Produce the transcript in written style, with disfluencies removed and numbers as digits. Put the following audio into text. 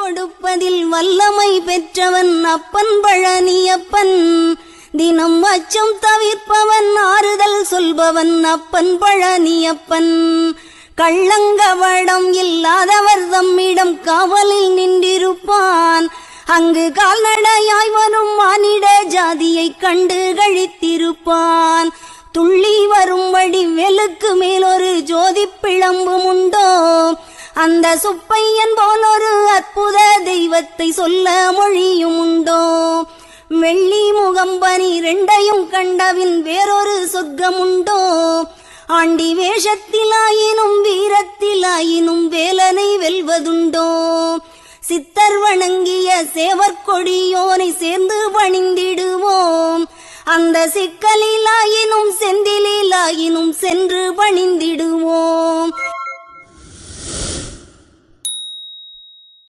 கொடுப்பதில் வல்லமை பெற்றவன் அப்பன் பழனியப்பன். தினம் அச்சம் தவிர்ப்பவன் ஆறுதல் சொல்பவன் அப்பன் பழனியப்பன். கள்ளங்கவடம் இல்லாதவர் தம்மிடம் காவலில் நின்றிருப்பான். அங்கு கால்நடையாய் வரும் மானிட ஜாதியை கண்டு கழித்திருப்பான். துள்ளி வரும்படி வெளுக்கு மேலொரு ஜோதி பிளம்பும் உண்டோ, அந்த சுப்பையன் போல் ஒரு அற்புத தெய்வத்தை சொல்ல மொழியும் உண்டோ. வெள்ளி முகம் 12 கண்டவின் வேறொரு சொர்க்கம் உண்டோ. ஆண்டி வேஷத்திலாயினும் வீரத்திலாயினும் வேலனை வெல்வதுண்டோ. சித்தர் வணங்கிய சேவற்கொடியோனை சேர்ந்து பணிந்திடுவோம். அந்த சிக்கலிலாயினும் செந்திலாயினும் சென்று பணிந்திடுவோம்.